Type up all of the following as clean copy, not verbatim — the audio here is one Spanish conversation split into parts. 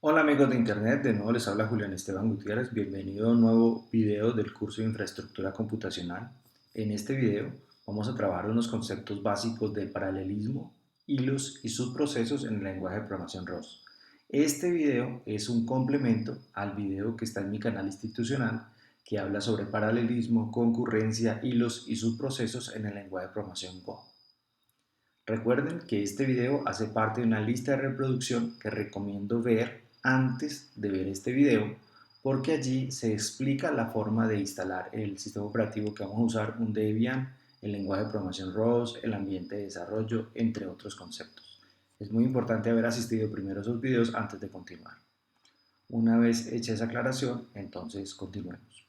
Hola amigos de internet, de nuevo les habla Julián Esteban Gutiérrez, bienvenido a un nuevo video del curso de infraestructura computacional. En este video vamos a trabajar unos conceptos básicos de paralelismo, hilos y subprocesos en el lenguaje de programación ROS. Este video es un complemento al video que está en mi canal institucional que habla sobre paralelismo, concurrencia, hilos y subprocesos en el lenguaje de programación Go. Recuerden que este video hace parte de una lista de reproducción que recomiendo ver antes de ver este video porque allí se explica la forma de instalar el sistema operativo que vamos a usar, un Debian, el lenguaje de programación ROS, el ambiente de desarrollo, entre otros conceptos. Es muy importante haber asistido primero a esos videos antes de continuar. Una vez hecha esa aclaración, entonces continuemos.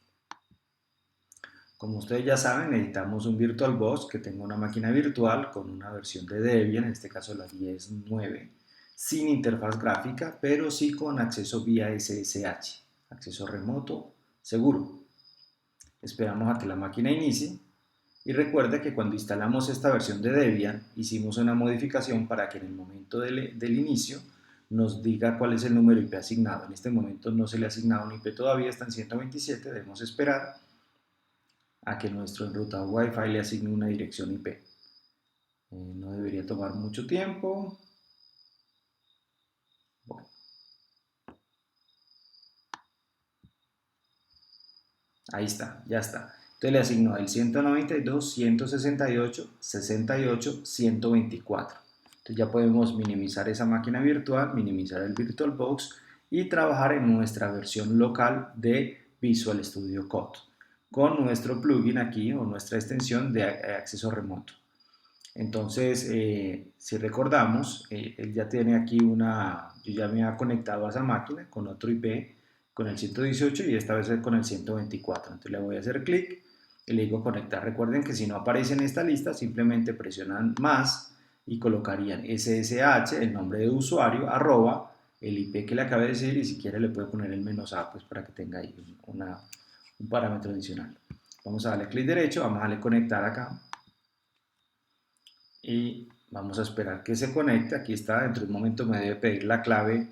Como ustedes ya saben, necesitamos un VirtualBox que tenga una máquina virtual con una versión de Debian, en este caso la 10.9, sin interfaz gráfica, pero sí con acceso vía SSH, acceso remoto seguro. Esperamos a que la máquina inicie y recuerda que cuando instalamos esta versión de Debian hicimos una modificación para que en el momento del inicio nos diga cuál es el número IP asignado. En este momento no se le ha asignado un IP todavía, está en 127, debemos esperar a que nuestro enrutado Wi-Fi le asigne una dirección IP. No debería tomar mucho tiempo. Bueno, ahí está, ya está. Entonces le asignó el 192, 168, 68, 124. Entonces ya podemos minimizar esa máquina virtual, minimizar el VirtualBox y trabajar en nuestra versión local de Visual Studio Code con nuestro plugin aquí o nuestra extensión de acceso remoto. Entonces, si recordamos, él ya tiene aquí yo ya me ha conectado a esa máquina con otro IP, con el 118 y esta vez con el 124. Entonces le voy a hacer clic y le digo conectar. Recuerden que si no aparece en esta lista, simplemente presionan más y colocarían SSH, el nombre de usuario, arroba, el IP que le acabé de decir y si quiere le puede poner el "-a", pues para que tenga ahí un parámetro adicional. Vamos a darle clic derecho, vamos a darle conectar acá y vamos a esperar que se conecte. Aquí está, dentro de un momento me debe pedir la clave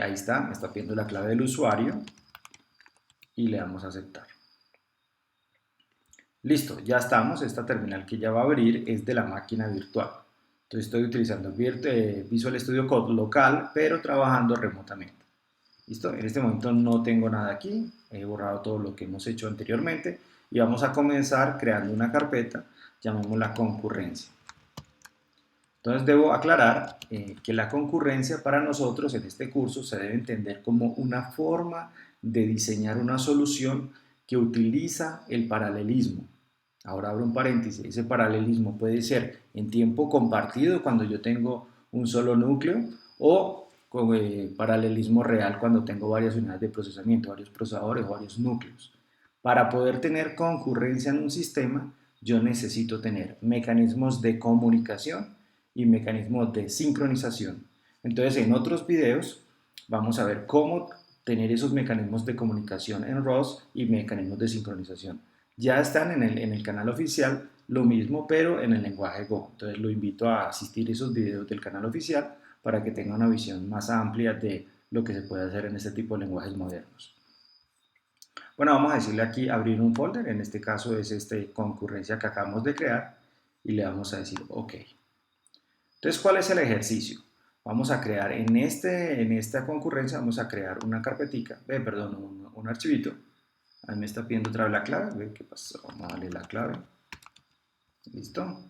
ahí está, me está pidiendo la clave del usuario y le damos a aceptar. Listo, ya estamos. Esta terminal que ya va a abrir es de la máquina virtual. Entonces estoy utilizando Visual Studio Code local, pero trabajando remotamente. Listo, en este momento no tengo nada aquí, he borrado todo lo que hemos hecho anteriormente y vamos a comenzar creando una carpeta, llamémosla concurrencia. Entonces debo aclarar que la concurrencia para nosotros en este curso se debe entender como una forma de diseñar una solución que utiliza el paralelismo. Ahora abro un paréntesis, ese paralelismo puede ser en tiempo compartido cuando yo tengo un solo núcleo o con paralelismo real cuando tengo varias unidades de procesamiento, varios procesadores o varios núcleos. Para poder tener concurrencia en un sistema, yo necesito tener mecanismos de comunicación y mecanismos de sincronización. Entonces, en otros videos vamos a ver cómo tener esos mecanismos de comunicación en ROS y mecanismos de sincronización. Ya están en el canal oficial, lo mismo, pero en el lenguaje Go. Entonces, lo invito a asistir a esos videos del canal oficial para que tenga una visión más amplia de lo que se puede hacer en este tipo de lenguajes modernos. Bueno, vamos a decirle aquí abrir un folder, en este caso es concurrencia que acabamos de crear y le vamos a decir OK. Entonces, ¿cuál es el ejercicio? Vamos a crear en esta concurrencia, vamos a crear una carpetica, perdón, un archivito. Ahí me está pidiendo otra vez la clave, ¿qué pasó? Vamos a darle la clave. ¿Listo?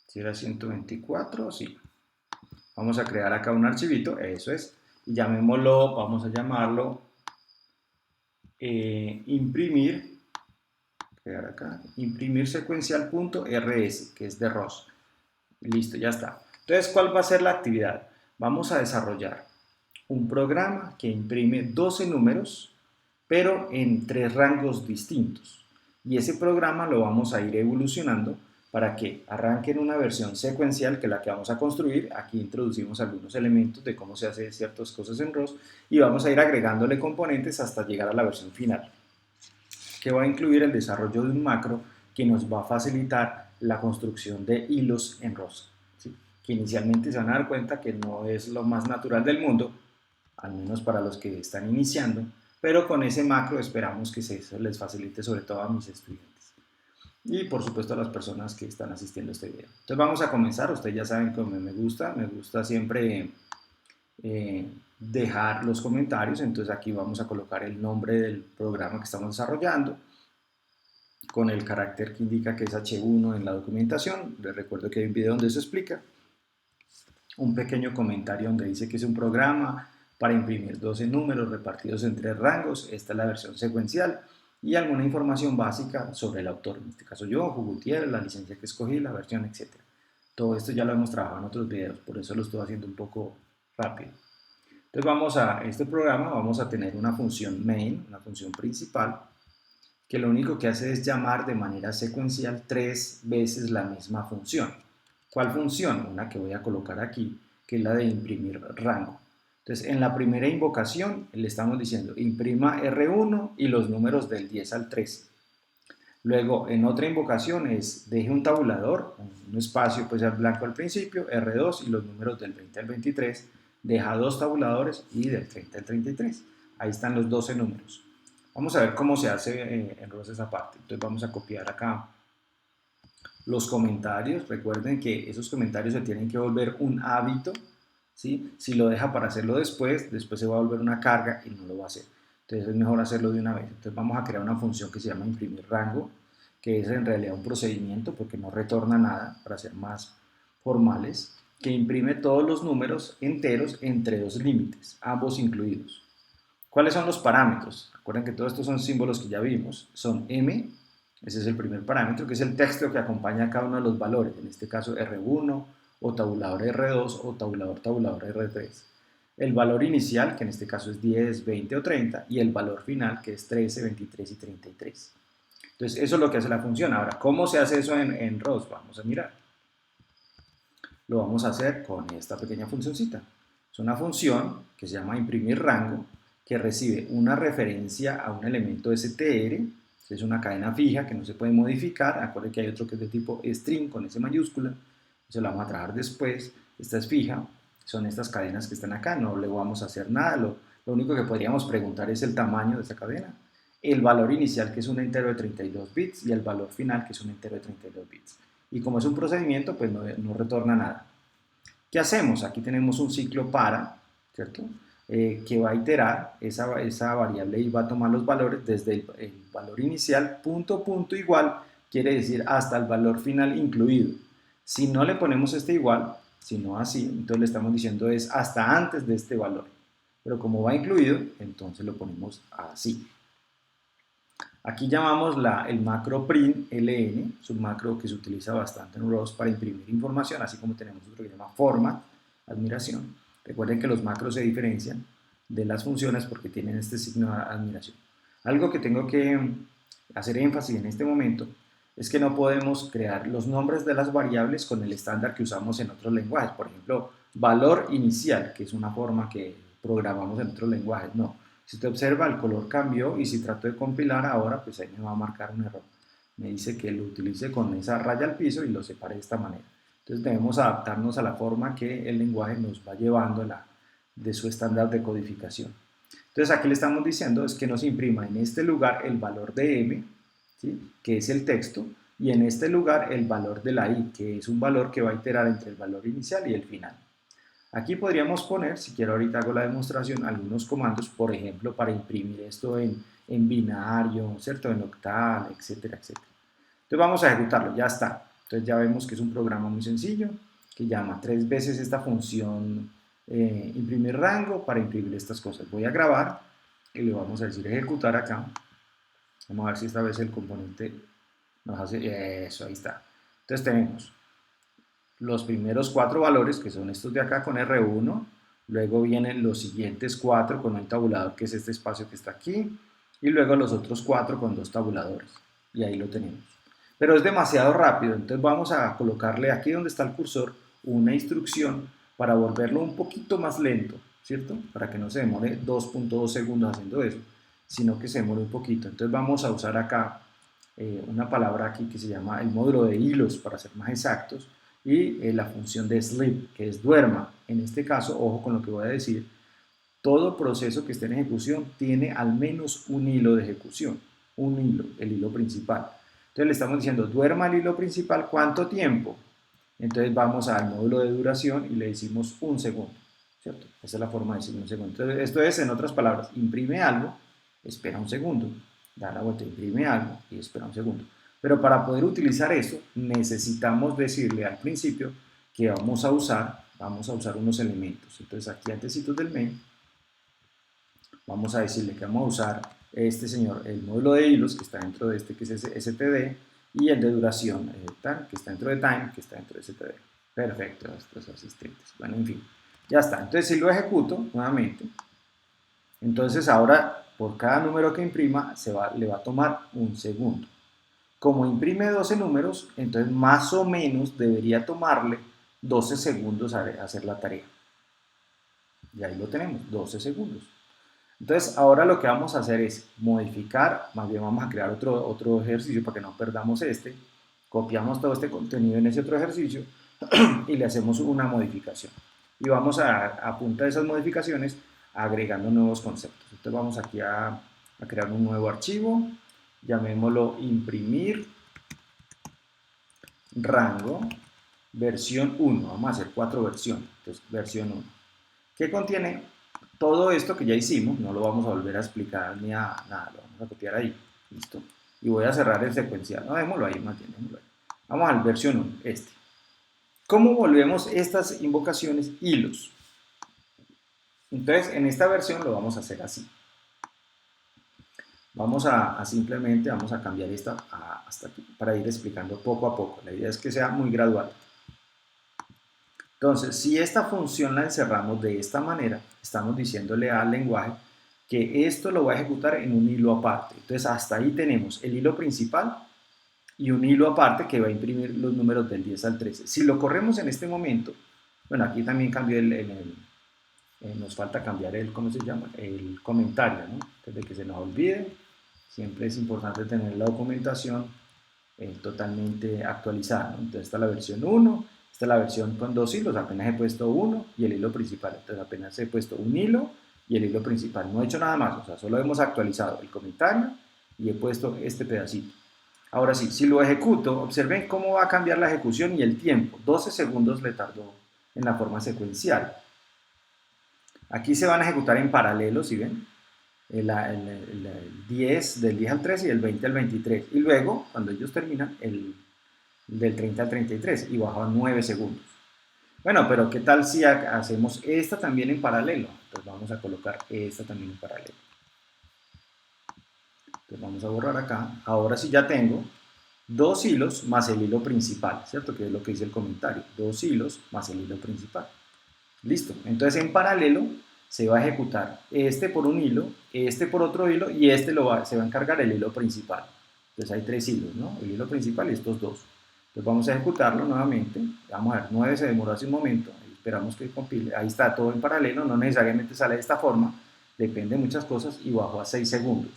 Si era 124, sí. Vamos a crear acá un archivito, eso es, y llamémoslo, vamos a llamarlo imprimir, crear acá, imprimir secuencial.rs, que es de ROS. Listo, ya está. Entonces, ¿cuál va a ser la actividad? Vamos a desarrollar un programa que imprime 12 números, pero en 3 rangos distintos. Y ese programa lo vamos a ir evolucionando para que arranque en una versión secuencial, que es la que vamos a construir. Aquí introducimos algunos elementos de cómo se hace ciertas cosas en ROS y vamos a ir agregándole componentes hasta llegar a la versión final, que va a incluir el desarrollo de un macro que nos va a facilitar la construcción de hilos en ROS. que inicialmente se van a dar cuenta que no es lo más natural del mundo, al menos para los que están iniciando, pero con ese macro esperamos que eso les facilite sobre todo a mis estudiantes y por supuesto a las personas que están asistiendo a este video. Entonces vamos a comenzar. Ustedes ya saben que me gusta siempre dejar los comentarios. Entonces aquí vamos a colocar el nombre del programa que estamos desarrollando con el carácter que indica que es H1 en la documentación. Les recuerdo que hay un video donde se explica, un pequeño comentario donde dice que es un programa para imprimir 12 números repartidos en 3 rangos. Esta es la versión secuencial y alguna información básica sobre el autor, en este caso yo, Hugo Gutiérrez, la licencia que escogí, la versión, etc. Todo esto ya lo hemos trabajado en otros videos, por eso lo estoy haciendo un poco rápido. Entonces vamos a este programa, vamos a tener una función main, una función principal, que lo único que hace es llamar de manera secuencial 3 veces la misma función. ¿Cuál función? Una que voy a colocar aquí, que es la de imprimir rango. Entonces, en la primera invocación le estamos diciendo imprima R1 y los números del 10 al 13. Luego, en otra invocación es deje un tabulador, un espacio puede ser blanco al principio, R2 y los números del 20 al 23. Deja 2 tabuladores y del 30 al 33. Ahí están los 12 números. Vamos a ver cómo se hace en ROS esa parte. Entonces vamos a copiar acá los comentarios. Recuerden que esos comentarios se tienen que volver un hábito, ¿sí? Si lo deja para hacerlo después se va a volver una carga y no lo va a hacer. Entonces es mejor hacerlo de una vez. Entonces vamos a crear una función que se llama imprimir rango, que es en realidad un procedimiento porque no retorna nada, para ser más formales, que imprime todos los números enteros entre 2 límites, ambos incluidos. ¿Cuáles son los parámetros? Recuerden que todos estos son símbolos que ya vimos. Son M, ese es el primer parámetro, que es el texto que acompaña a cada uno de los valores, en este caso R1, o tabulador R2, o tabulador R3. El valor inicial, que en este caso es 10, 20 o 30, y el valor final, que es 13, 23 y 33. Entonces, eso es lo que hace la función. Ahora, ¿cómo se hace eso en ROS? Vamos a mirar. Lo vamos a hacer con esta pequeña funcioncita. Es una función que se llama imprimir rango, que recibe una referencia a un elemento str, es una cadena fija que no se puede modificar. Acuérdense que hay otro que es de tipo string con S mayúscula, eso lo vamos a trabajar después. Esta es fija, son estas cadenas que están acá, no le vamos a hacer nada, lo único que podríamos preguntar es el tamaño de esta cadena, el valor inicial que es un entero de 32 bits y el valor final que es un entero de 32 bits. Y como es un procedimiento, pues no retorna nada. ¿Qué hacemos? Aquí tenemos un ciclo para, ¿cierto? Que va a iterar esa variable y va a tomar los valores desde el valor inicial, punto igual, quiere decir hasta el valor final incluido. Si no le ponemos este igual, sino así, entonces le estamos diciendo es hasta antes de este valor. Pero como va incluido, entonces lo ponemos así. Aquí llamamos el macro print ln, es un macro que se utiliza bastante en ROS para imprimir información, así como tenemos otro que se llama format, admiración. Recuerden que los macros se diferencian de las funciones porque tienen este signo de admiración. Algo que tengo que hacer énfasis en este momento es que no podemos crear los nombres de las variables con el estándar que usamos en otros lenguajes. Por ejemplo, valor inicial, que es una forma que programamos en otros lenguajes. No. Si usted observa, el color cambió y si trato de compilar ahora, pues ahí me va a marcar un error. Me dice que lo utilice con esa raya al piso y lo separe de esta manera. Entonces debemos adaptarnos a la forma que el lenguaje nos va llevando de su estándar de codificación. Entonces aquí le estamos diciendo es que nos imprima en este lugar el valor de M, ¿sí? Que es el texto, y en este lugar el valor de la I, que es un valor que va a iterar entre el valor inicial y el final. Aquí podríamos poner, si quiero ahorita hago la demostración, algunos comandos, por ejemplo, para imprimir esto en binario, ¿cierto? En octal, etcétera, etcétera. Entonces vamos a ejecutarlo, ya está. Entonces ya vemos que es un programa muy sencillo, que llama 3 veces esta función imprimir rango para imprimir estas cosas. Voy a grabar y le vamos a decir ejecutar acá. Vamos a ver si esta vez el componente nos hace eso, ahí está. Entonces tenemos los primeros 4 valores, que son estos de acá con R1, luego vienen los siguientes 4 con un tabulador, que es este espacio que está aquí, y luego los otros 4 con 2 tabuladores, y ahí lo tenemos. Pero es demasiado rápido, entonces vamos a colocarle aquí donde está el cursor una instrucción para volverlo un poquito más lento, ¿cierto? Para que no se demore 2.2 segundos haciendo eso, sino que se demore un poquito. Entonces vamos a usar acá una palabra aquí que se llama el módulo de hilos, para ser más exactos, y la función de sleep, que es duerma. En este caso, ojo con lo que voy a decir, todo proceso que esté en ejecución tiene al menos un hilo de ejecución, un hilo, el hilo principal. Entonces le estamos diciendo, duerma el hilo principal, ¿cuánto tiempo? Entonces vamos al módulo de duración y le decimos un segundo, ¿cierto? Esa es la forma de decir un segundo. Entonces esto es, en otras palabras, imprime algo, espera un segundo, da la vuelta, imprime algo y espera un segundo. Pero para poder utilizar eso, necesitamos decirle al principio que vamos a usar unos elementos. Entonces aquí antecitos del main, vamos a decirle que vamos a usar este señor, el módulo de hilos que está dentro de este que es std y el de duración que está dentro de time, que está dentro de std. Perfecto, estos asistentes. Bueno, en fin, ya está. Entonces si lo ejecuto nuevamente, entonces ahora por cada número que imprima le va a tomar un segundo. Como imprime 12 números, entonces más o menos debería tomarle 12 segundos a hacer la tarea. Y ahí lo tenemos, 12 segundos. Entonces, ahora lo que vamos a hacer es modificar, más bien vamos a crear otro ejercicio para que no perdamos este. Copiamos todo este contenido en ese otro ejercicio y le hacemos una modificación. Y vamos a punta de esas modificaciones agregando nuevos conceptos. Entonces vamos aquí a crear un nuevo archivo, llamémoslo imprimir rango versión 1. Vamos a hacer 4 versiones. Entonces, versión 1. ¿Qué contiene? Todo esto que ya hicimos, no lo vamos a volver a explicar ni a nada, lo vamos a copiar ahí, listo. Y voy a cerrar el secuencial, no, démoslo ahí, más bien, démoslo ahí. Vamos al versión 1, este. ¿Cómo volvemos estas invocaciones hilos? Entonces, en esta versión lo vamos a hacer así. Vamos a simplemente, vamos a cambiar esta hasta aquí, para ir explicando poco a poco. La idea es que sea muy gradual. Entonces, si esta función la encerramos de esta manera, estamos diciéndole al lenguaje que esto lo va a ejecutar en un hilo aparte. Entonces, hasta ahí tenemos el hilo principal y un hilo aparte que va a imprimir los números del 10 al 13. Si lo corremos en este momento, bueno, aquí también cambió nos falta cambiar ¿cómo se llama? El comentario, ¿no? Antes de que se nos olvide, siempre es importante tener la documentación totalmente actualizada, ¿no? Entonces, esta es la versión 1. Esta es la versión con 2 hilos, apenas he puesto uno y el hilo principal. Entonces apenas he puesto un hilo y el hilo principal. No he hecho nada más, o sea, solo hemos actualizado el comentario y he puesto este pedacito. Ahora sí, si lo ejecuto, observen cómo va a cambiar la ejecución y el tiempo. 12 segundos le tardó en la forma secuencial. Aquí se van a ejecutar en paralelo, ¿sí ven? El 10, del 10 al 13 y el 20 al 23. Y luego, cuando ellos terminan, del 30 al 33 y bajo a 9 segundos. Bueno, pero ¿qué tal si hacemos esta también en paralelo? Entonces vamos a colocar esta también en paralelo. Entonces vamos a borrar acá. Ahora sí ya tengo 2 hilos más el hilo principal, ¿cierto? Que es lo que dice el comentario. 2 hilos más el hilo principal. Listo. Entonces en paralelo se va a ejecutar este por un hilo, este por otro hilo y este se va a encargar el hilo principal. Entonces hay 3 hilos, ¿no? El hilo principal y estos 2. Entonces vamos a ejecutarlo nuevamente. Vamos a ver, 9 se demoró hace un momento. Esperamos que compile. Ahí está todo en paralelo. No necesariamente sale de esta forma. Depende de muchas cosas y bajó a 6 segundos.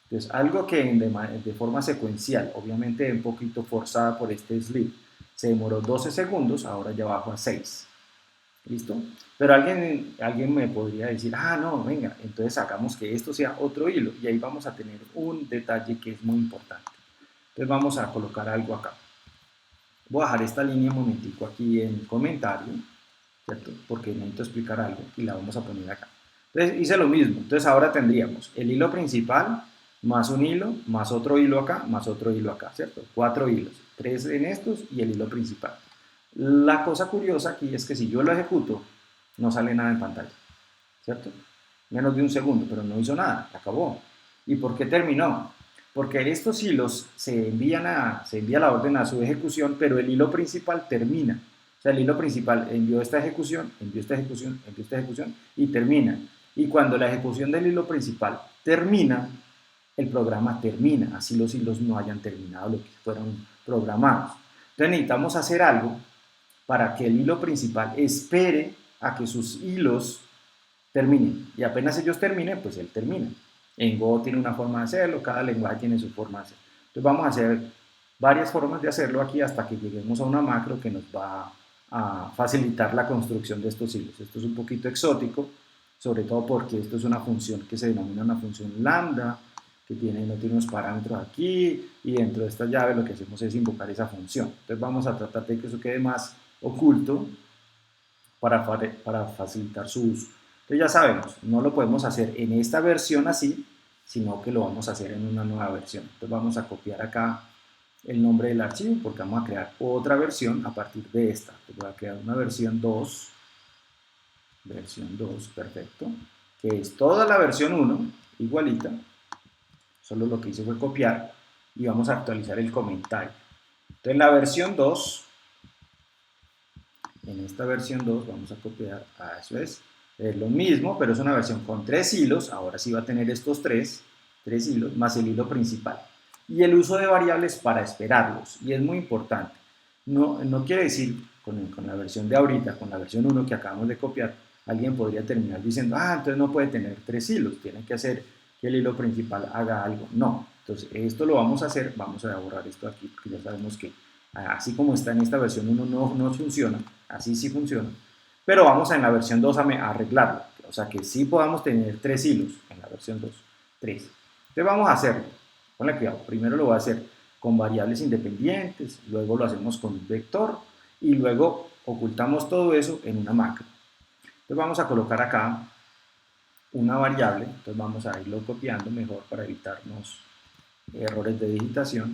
Entonces algo que de forma secuencial, obviamente un poquito forzada por este sleep, se demoró 12 segundos, ahora ya bajó a 6. ¿Listo? Pero alguien me podría decir, ah, no, venga, entonces hagamos que esto sea otro hilo. Y ahí vamos a tener un detalle que es muy importante. Entonces vamos a colocar algo acá. Voy a dejar esta línea un momentico aquí en comentario, ¿cierto? Porque necesito explicar algo y la vamos a poner acá. Entonces hice lo mismo. Entonces ahora tendríamos el hilo principal más un hilo, más otro hilo acá, más otro hilo acá, ¿cierto? 4 hilos, 3 en estos y el hilo principal. La cosa curiosa aquí es que si yo lo ejecuto, no sale nada en pantalla, ¿cierto? Menos de un segundo, pero no hizo nada, acabó. ¿Y por qué terminó? Porque estos hilos se envía la orden a su ejecución, pero el hilo principal termina. O sea, el hilo principal envió esta ejecución, envió esta ejecución, envió esta ejecución y termina. Y cuando la ejecución del hilo principal termina, el programa termina, así los hilos no hayan terminado lo que fueron programados. Entonces necesitamos hacer algo para que el hilo principal espere a que sus hilos terminen. Y apenas ellos terminen, pues él termina. En Go tiene una forma de hacerlo, cada lenguaje tiene su forma de hacerlo. Entonces vamos a hacer varias formas de hacerlo aquí hasta que lleguemos a una macro que nos va a facilitar la construcción de estos hilos. Esto es un poquito exótico, sobre todo porque esto es una función que se denomina una función lambda, que no tiene unos parámetros aquí, y dentro de esta llave lo que hacemos es invocar esa función. Entonces vamos a tratar de que eso quede más oculto para facilitar su uso. Entonces ya sabemos, no lo podemos hacer en esta versión así, sino que lo vamos a hacer en una nueva versión. Entonces vamos a copiar acá el nombre del archivo porque vamos a crear otra versión a partir de esta. Entonces voy a crear una versión 2, perfecto, que es toda la versión 1, igualita, solo lo que hice fue copiar y vamos a actualizar el comentario. Entonces la versión 2, en esta versión 2 vamos a copiar, eso es lo mismo, pero es una versión con 3 hilos, ahora sí va a tener estos 3 hilos, más el hilo principal. Y el uso de variables para esperarlos, y es muy importante. No quiere decir, con la versión de ahorita, con la versión 1 que acabamos de copiar, alguien podría terminar diciendo, entonces no puede tener 3 hilos, tiene que hacer que el hilo principal haga algo. No, entonces esto lo vamos a hacer, vamos a borrar esto aquí, porque ya sabemos que así como está en esta versión 1 no funciona, así sí funciona, pero vamos en la versión 2 a arreglarlo, o sea que sí podamos tener 3 hilos en la versión 2, 3. Entonces vamos a hacerlo, ponle cuidado, primero lo voy a hacer con variables independientes, luego lo hacemos con un vector y luego ocultamos todo eso en una macro. Entonces vamos a colocar acá una variable, entonces vamos a irlo copiando mejor para evitarnos errores de digitación.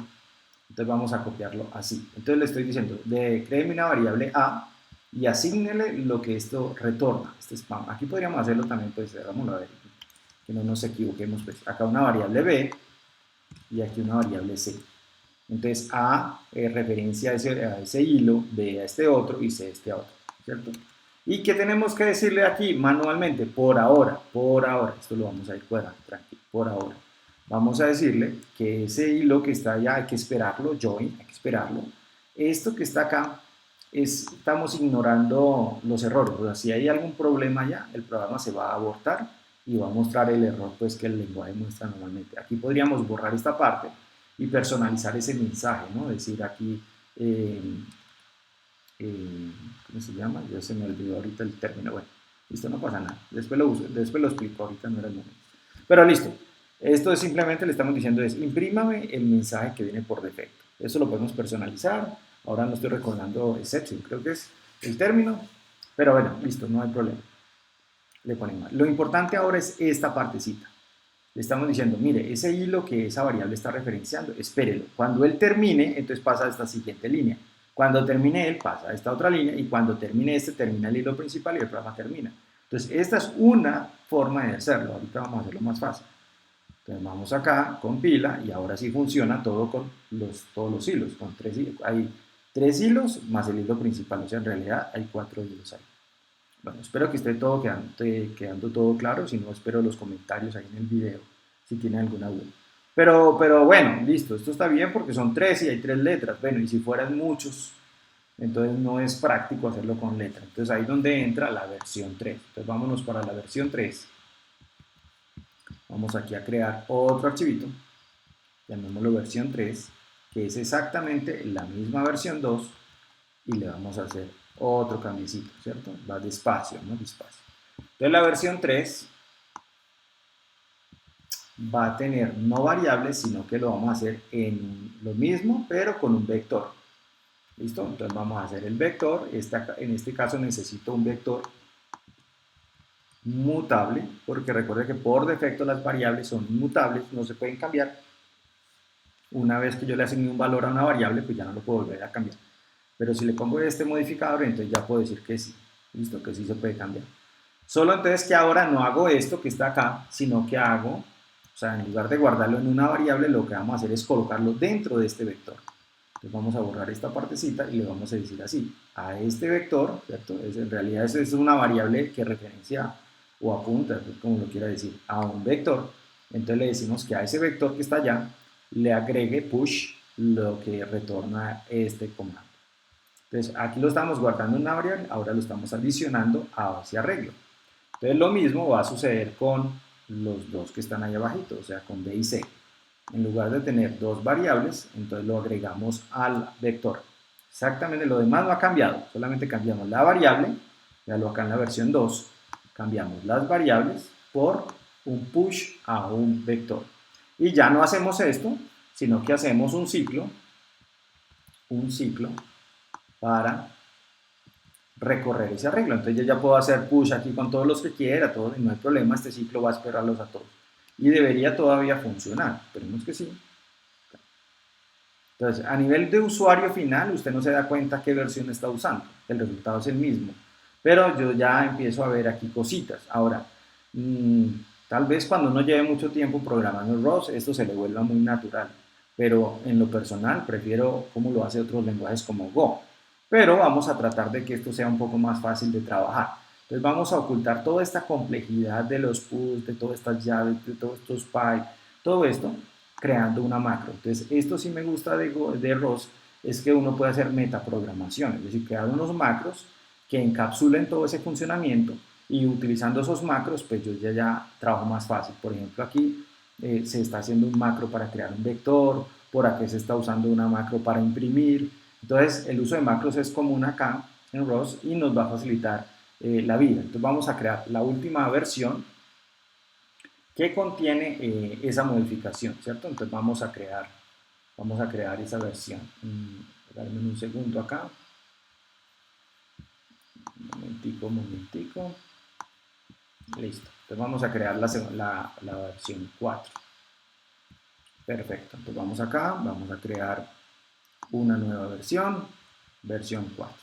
Entonces vamos a copiarlo así. Entonces le estoy diciendo, créeme una variable A y asígnele lo que esto retorna, este spam. Aquí podríamos hacerlo también, pues hagámoslo a ver, que no nos equivoquemos. Pues acá una variable B y aquí una variable C. Entonces A referencia a ese hilo, B a este otro y C a este otro, ¿cierto? ¿Y qué tenemos que decirle aquí manualmente? Por ahora, esto lo vamos a ir cuadrando, tranquilo, por ahora. Vamos a decirle que ese hilo que está allá hay que esperarlo, join, hay que esperarlo. Esto que está acá, estamos ignorando los errores, o sea, si hay algún problema allá, el programa se va a abortar y va a mostrar el error pues, que el lenguaje muestra normalmente. Aquí podríamos borrar esta parte y personalizar ese mensaje, ¿no? Decir aquí, ¿cómo se llama? Ya se me olvidó ahorita el término, bueno, listo, no pasa nada, después lo explico, ahorita no era el momento. Pero listo, esto es simplemente le estamos diciendo imprímame el mensaje que viene por defecto. Eso lo podemos personalizar, ahora no estoy recordando exception, creo que es el término, pero bueno, listo, no hay problema. Le ponemos. Lo importante ahora es esta partecita. Le estamos diciendo, mire, ese hilo que esa variable está referenciando, espérelo. Cuando él termine, entonces pasa a esta siguiente línea. Cuando termine él, pasa a esta otra línea y cuando termine termina el hilo principal y el programa termina. Entonces, esta es una forma de hacerlo. Ahorita vamos a hacerlo más fácil. Entonces, vamos acá, compila y ahora sí funciona todo con todos los hilos. Con 3 hilos. Hay 3 hilos más el hilo principal. O sea, en realidad hay 4 hilos ahí. Bueno, espero que esté todo quedando todo claro, si no espero los comentarios ahí en el video, si tienen alguna duda. Pero bueno, listo, esto está bien porque son 3 y hay 3 letras, bueno, y si fueran muchos, entonces no es práctico hacerlo con letra. Entonces ahí es donde entra la versión 3. Entonces vámonos para la versión 3. Vamos aquí a crear otro archivito, llamémoslo versión 3, que es exactamente la misma versión 2 y le vamos a hacer otro cambiecito, ¿cierto? Va despacio, ¿no? Despacio. Entonces la versión 3 va a tener no variables, sino que lo vamos a hacer en lo mismo, pero con un vector. ¿Listo? Entonces vamos a hacer el vector. En este caso necesito un vector mutable, porque recuerde que por defecto las variables son mutables, no se pueden cambiar. Una vez que yo le asigné un valor a una variable, pues ya no lo puedo volver a cambiar. Pero si le pongo este modificador, entonces ya puedo decir que sí, listo, que sí se puede cambiar. Solo entonces que ahora no hago esto que está acá, sino que hago, o sea, en lugar de guardarlo en una variable, lo que vamos a hacer es colocarlo dentro de este vector. Entonces vamos a borrar esta partecita y le vamos a decir así, a este vector, ¿cierto? En realidad eso es una variable que referencia o apunta, como lo quiera decir, a un vector. Entonces le decimos que a ese vector que está allá, le agregue push lo que retorna este comando. Entonces aquí lo estamos guardando en una variable, ahora lo estamos adicionando a ese arreglo. Entonces lo mismo va a suceder con los dos que están ahí abajito, o sea con B y C. En lugar de tener dos variables, entonces lo agregamos al vector. Exactamente, lo demás no ha cambiado, solamente cambiamos la variable, véalo acá en la versión 2, cambiamos las variables por un push a un vector. Y ya no hacemos esto, sino que hacemos un ciclo para recorrer ese arreglo. Entonces yo ya puedo hacer push aquí con todos los que quiera, todos, y no hay problema, este ciclo va a esperarlos a todos. Y debería todavía funcionar, esperemos que sí. Entonces, a nivel de usuario final, usted no se da cuenta qué versión está usando, el resultado es el mismo. Pero yo ya empiezo a ver aquí cositas. Ahora, tal vez cuando uno lleve mucho tiempo programando en ROS, esto se le vuelva muy natural. Pero en lo personal, prefiero cómo lo hace otros lenguajes como Go. Pero vamos a tratar de que esto sea un poco más fácil de trabajar. Entonces vamos a ocultar toda esta complejidad de los push, de todas estas llaves, de todos estos pipe, todo esto, creando una macro. Entonces, esto sí me gusta de ROS, es que uno puede hacer metaprogramación, es decir, crear unos macros que encapsulen todo ese funcionamiento y utilizando esos macros, pues yo ya trabajo más fácil. Por ejemplo, aquí se está haciendo un macro para crear un vector, por aquí se está usando una macro para imprimir. Entonces, el uso de macros es común acá en ROS y nos va a facilitar la vida. Entonces, vamos a crear la última versión que contiene esa modificación, ¿cierto? Entonces vamos a crear esa versión. Darme un segundo acá. Un momentico. Listo. Entonces vamos a crear la versión 4. Perfecto. Entonces vamos acá, vamos a crear una nueva versión 4.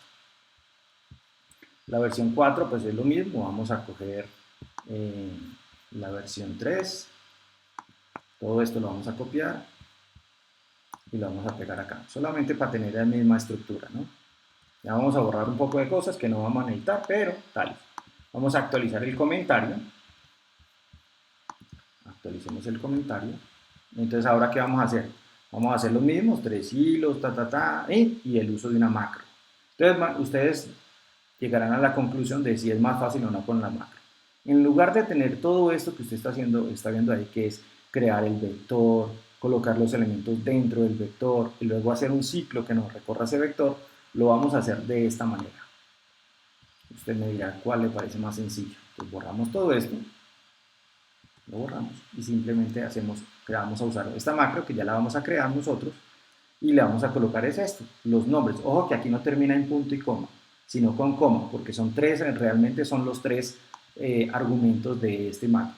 La versión 4 pues es lo mismo, vamos a coger la versión 3, todo esto lo vamos a copiar y lo vamos a pegar acá, solamente para tener la misma estructura, ¿no? Ya vamos a borrar un poco de cosas que no vamos a necesitar, pero tal. Vamos a actualizar el comentario. Actualicemos el comentario. Entonces, ¿ahora qué vamos a hacer? Vamos a hacer los mismos, 3 hilos, y el uso de una macro. Entonces, ustedes llegarán a la conclusión de si es más fácil o no con la macro. En lugar de tener todo esto que usted está viendo ahí, que es crear el vector, colocar los elementos dentro del vector y luego hacer un ciclo que nos recorra ese vector, lo vamos a hacer de esta manera. Usted me dirá cuál le parece más sencillo. Entonces borramos todo esto, lo borramos y simplemente vamos a usar esta macro que ya la vamos a crear nosotros y le vamos a colocar los nombres. Ojo que aquí no termina en punto y coma, sino con coma, porque son tres, realmente son los tres argumentos de este macro.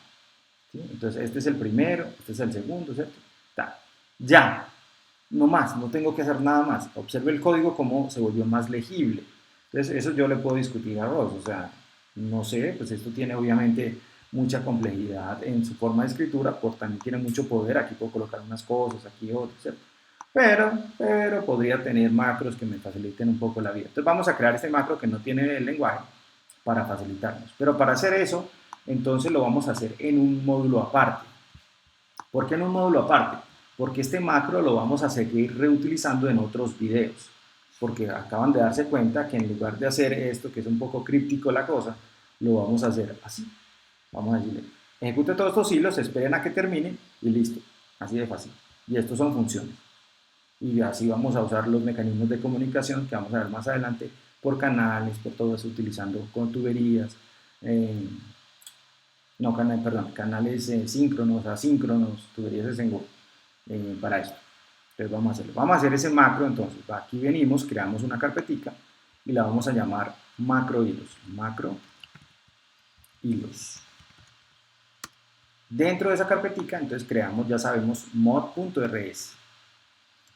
¿Sí? Entonces este es el primero, este es el segundo, ¿cierto? Ya, no más, no tengo que hacer nada más. Observe el código como se volvió más legible. Entonces eso yo le puedo discutir a Ross, o sea, no sé, pues esto tiene obviamente mucha complejidad en su forma de escritura, también tiene mucho poder, aquí puedo colocar unas cosas, aquí otras, ¿cierto? Pero podría tener macros que me faciliten un poco la vida. Entonces vamos a crear este macro que no tiene el lenguaje para facilitarnos. Pero para hacer eso, entonces lo vamos a hacer en un módulo aparte. ¿Por qué en un módulo aparte? Porque este macro lo vamos a seguir reutilizando en otros videos. Porque acaban de darse cuenta que en lugar de hacer esto, que es un poco críptico la cosa, lo vamos a hacer así. Vamos a decirle, ejecute todos estos hilos, esperen a que termine y listo. Así de fácil. Y estos son funciones. Y así vamos a usar los mecanismos de comunicación que vamos a ver más adelante por canales, por todo eso, utilizando con tuberías, canales síncronos, asíncronos, tuberías para esto. Entonces vamos a hacerlo. Vamos a hacer ese macro, entonces aquí venimos, creamos una carpetica y la vamos a llamar macro hilos. Macro hilos. Dentro de esa carpetica, entonces creamos, ya sabemos, mod.rs.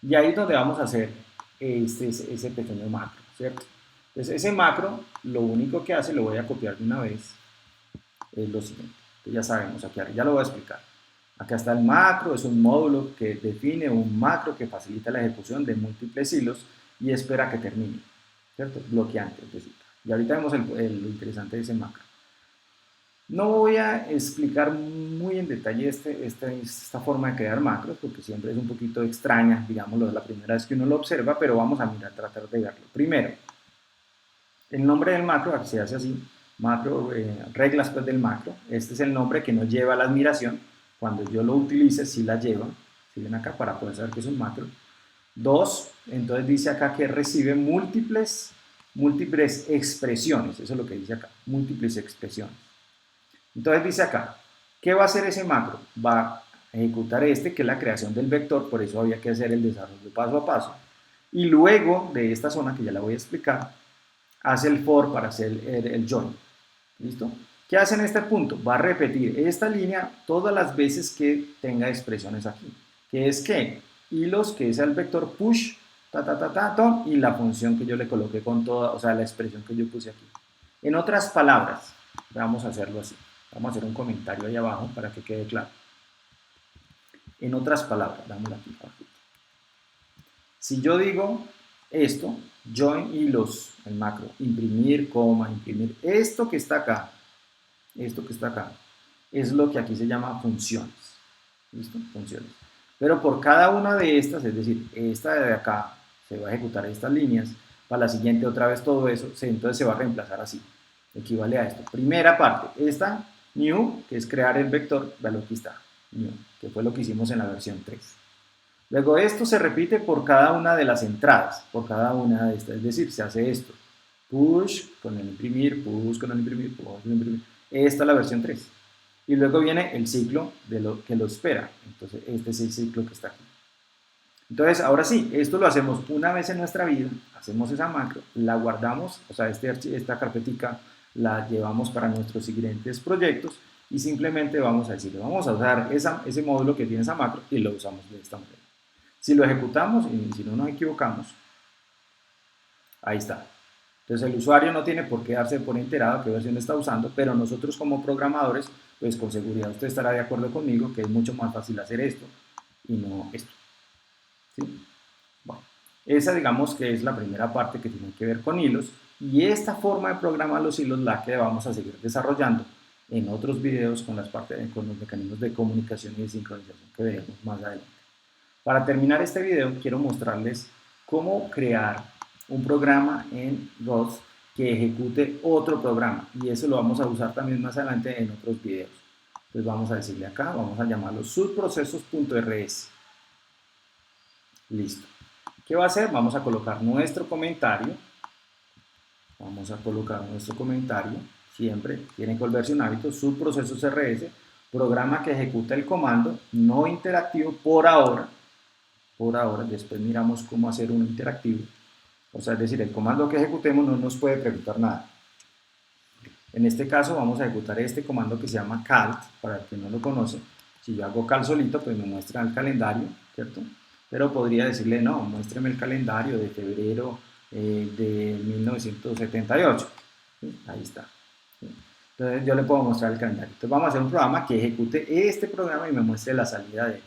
Y ahí es donde vamos a hacer ese pequeño macro, ¿cierto? Entonces ese macro, lo único que hace, lo voy a copiar de una vez, es lo siguiente. Entonces ya sabemos, aquí ya lo voy a explicar. Acá está el macro, es un módulo que define un macro que facilita la ejecución de múltiples hilos y espera que termine, ¿cierto? Bloqueante, es decir. Y ahorita vemos lo interesante de ese macro. No voy a explicar muy en detalle esta forma de crear macros, porque siempre es un poquito extraña, digámoslo, es la primera vez que uno lo observa, pero vamos a tratar de verlo. Primero, el nombre del macro se hace así, macro, reglas pues, del macro. Este es el nombre que nos lleva a la admiración. Cuando yo lo utilice, sí la lleva, si ven acá, para poder saber que es un macro. 2, entonces dice acá que recibe múltiples expresiones, eso es lo que dice acá, múltiples expresiones. Entonces dice acá, ¿qué va a hacer ese macro? Va a ejecutar este, que es la creación del vector, por eso había que hacer el desarrollo paso a paso. Y luego de esta zona, que ya la voy a explicar, hace el for para hacer el join. ¿Listo? ¿Qué hace en este punto? Va a repetir esta línea todas las veces que tenga expresiones aquí. Que es que hilos, que es el vector push, y la función que yo le coloqué con toda, o sea, la expresión que yo puse aquí. En otras palabras, vamos a hacerlo así. Vamos a hacer un comentario ahí abajo para que quede claro. En otras palabras, dámosla aquí. Si yo digo esto, join hilos, el macro, imprimir, coma, imprimir, esto que está acá, es lo que aquí se llama funciones. ¿Listo? Funciones. Pero por cada una de estas, es decir, esta de acá, se va a ejecutar estas líneas, para la siguiente otra vez todo eso, entonces se va a reemplazar así. Equivale a esto. Primera parte, esta new, que es crear el vector, vean lo que está, new, que fue lo que hicimos en la versión 3. Luego esto se repite por cada una de las entradas, por cada una de estas, es decir, se hace esto, push con el imprimir, push con el imprimir, push con el imprimir. Esta es la versión 3. Y luego viene el ciclo de lo que lo espera. Entonces, este es el ciclo que está aquí. Entonces, ahora sí, esto lo hacemos una vez en nuestra vida, hacemos esa macro, la guardamos, o sea, esta carpetica la llevamos para nuestros siguientes proyectos y simplemente vamos a decirle, vamos a usar ese módulo que tiene esa macro y lo usamos de esta manera. Si lo ejecutamos y si no nos equivocamos, ahí está. Entonces el usuario no tiene por qué darse por enterado qué versión está usando, pero nosotros como programadores, pues con seguridad usted estará de acuerdo conmigo que es mucho más fácil hacer esto y no esto. ¿Sí? Bueno, esa digamos que es la primera parte que tiene que ver con hilos y esta forma de programar los hilos la que vamos a seguir desarrollando en otros videos con con los mecanismos de comunicación y de sincronización que veremos más adelante. Para terminar este video quiero mostrarles cómo crear un programa en ROS que ejecute otro programa y eso lo vamos a usar también más adelante en otros videos. Entonces vamos a decirle acá, vamos a llamarlo subprocesos.rs. Listo. ¿Qué va a hacer? Vamos a colocar nuestro comentario. Siempre tiene que volverse un hábito, subprocesos.rs, programa que ejecuta el comando no interactivo por ahora, después miramos cómo hacer un interactivo. O sea, es decir, el comando que ejecutemos no nos puede preguntar nada. En este caso vamos a ejecutar este comando que se llama calt, para el que no lo conoce. Si yo hago cal solito, pues me muestra el calendario, ¿cierto? Pero podría decirle, no, muéstreme el calendario de febrero de 1978. ¿Sí? Ahí está. ¿Sí? Entonces yo le puedo mostrar el calendario. Entonces vamos a hacer un programa que ejecute este programa y me muestre la salida de él.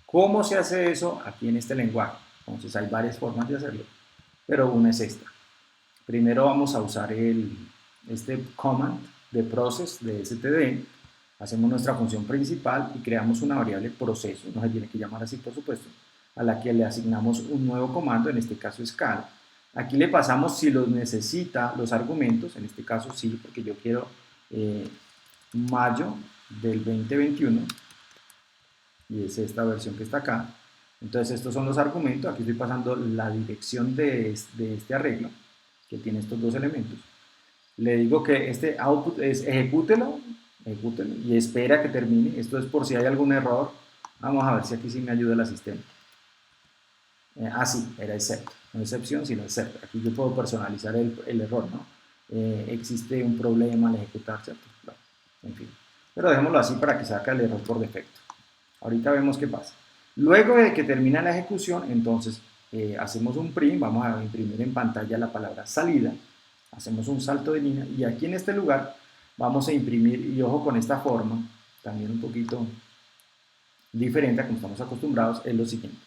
¿Cómo se hace eso? Aquí en este lenguaje. Entonces hay varias formas de hacerlo, pero una es esta. Primero vamos a usar este command de process de std, hacemos nuestra función principal y creamos una variable proceso, no se tiene que llamar así por supuesto, a la que le asignamos un nuevo comando, en este caso es cal. Aquí le pasamos si los necesita los argumentos, en este caso sí, porque yo quiero mayo del 2021, y es esta versión que está acá. Entonces estos son los argumentos, aquí estoy pasando la dirección de este arreglo, que tiene estos dos elementos. Le digo que este output es ejecútelo y espera que termine. Esto es por si hay algún error. Vamos a ver si aquí sí me ayuda el asistente. Sí, era except, no excepción, sino except. Aquí yo puedo personalizar el error, ¿no? Existe un problema al ejecutar, ¿cierto? Bueno, en fin. Pero dejémoslo así para que saque el error por defecto. Ahorita vemos qué pasa. Luego de que termina la ejecución, entonces hacemos un print, vamos a imprimir en pantalla la palabra salida, hacemos un salto de línea y aquí en este lugar vamos a imprimir, y ojo con esta forma, también un poquito diferente a como estamos acostumbrados, es lo siguiente.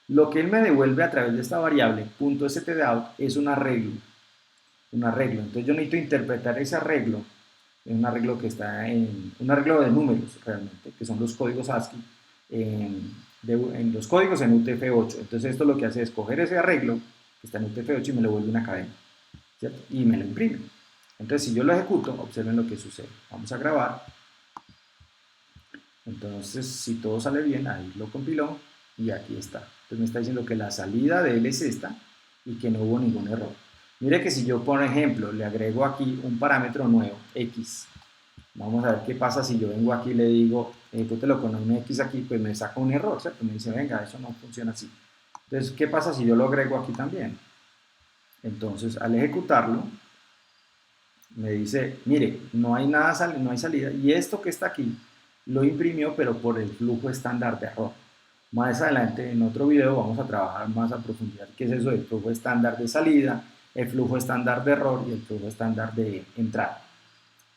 Lo que él me devuelve a través de esta variable .stdout es un arreglo. Entonces yo necesito interpretar ese arreglo, un arreglo que está un arreglo de números realmente, que son los códigos ASCII, en los códigos en UTF-8. Entonces esto lo que hace es coger ese arreglo que está en UTF-8 y me lo vuelve una cadena, ¿cierto? Y me lo imprime. Entonces si yo lo ejecuto, observen lo que sucede. Vamos a grabar. Entonces si todo sale bien, ahí lo compiló. y aquí está. Entonces me está diciendo que la salida de él es esta y que no hubo ningún error. Mire que si yo, por ejemplo, le agrego aquí un parámetro nuevo, x, vamos a ver qué pasa si yo vengo aquí y le digo, ejecútelo con un x aquí, pues me saca un error, ¿cierto? Me dice, venga, eso no funciona así. Entonces, ¿qué pasa si yo lo agrego aquí también? Entonces, al ejecutarlo, me dice, mire, no hay nada, no hay salida, y esto que está aquí lo imprimió, pero por el flujo estándar de error. Más adelante, en otro video, vamos a trabajar más a profundidad qué es eso del flujo estándar de salida, el flujo estándar de error y el flujo estándar de entrada.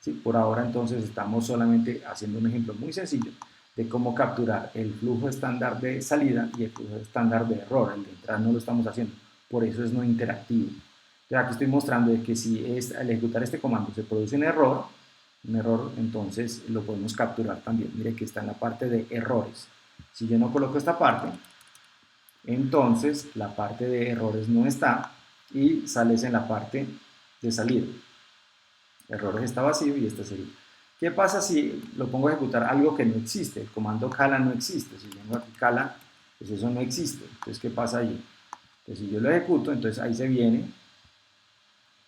¿Sí? Por ahora, entonces, estamos solamente haciendo un ejemplo muy sencillo de cómo capturar el flujo estándar de salida y el flujo estándar de error. El de entrada no lo estamos haciendo, por eso es no interactivo. Entonces, aquí estoy mostrando de que si al ejecutar este comando se produce un error, entonces lo podemos capturar también. Mire que está en la parte de errores. Si yo no coloco esta parte, entonces la parte de errores no está y sales en la parte de salida. Errores está vacío y este sería. ¿Qué pasa si lo pongo a ejecutar algo que no existe? El comando cala no existe. Si vengo aquí cala, pues eso no existe. Entonces, ¿qué pasa allí? Entonces, si yo lo ejecuto, entonces ahí se viene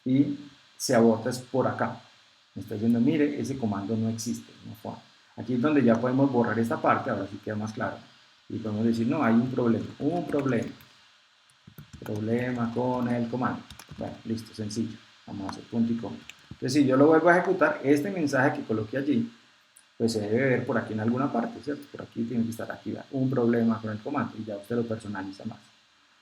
y se aborta es por acá. Me está diciendo, mire, ese comando no existe. No fue. Aquí es donde ya podemos borrar esta parte, ahora sí queda más claro. Y podemos decir, no, hay un problema con el comando. Bueno, listo, sencillo. Vamos a hacer punto y coma. Entonces, si yo lo vuelvo a ejecutar, este mensaje que coloqué allí, pues se debe ver por aquí en alguna parte, ¿cierto? Por aquí tiene que estar aquí, un problema con el comando, y ya usted lo personaliza más.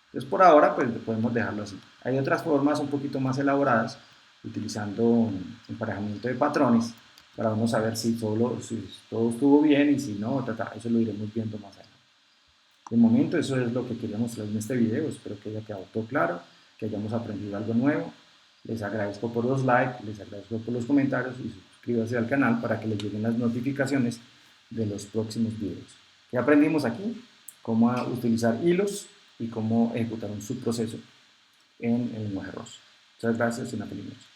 Entonces, por ahora, pues podemos dejarlo así. Hay otras formas un poquito más elaboradas, utilizando emparejamiento de patrones, para vamos a ver si todo estuvo bien y si no, eso lo iremos viendo más adelante. De momento, eso es lo que quería mostrar en este video. Espero que haya quedado todo claro, que hayamos aprendido algo nuevo. Les agradezco por los likes, les agradezco por los comentarios y suscríbanse al canal para que les lleguen las notificaciones de los próximos videos. ¿Qué aprendimos aquí? Cómo utilizar hilos y cómo ejecutar un subproceso en el lenguaje ROS. Muchas gracias y una feliz noche.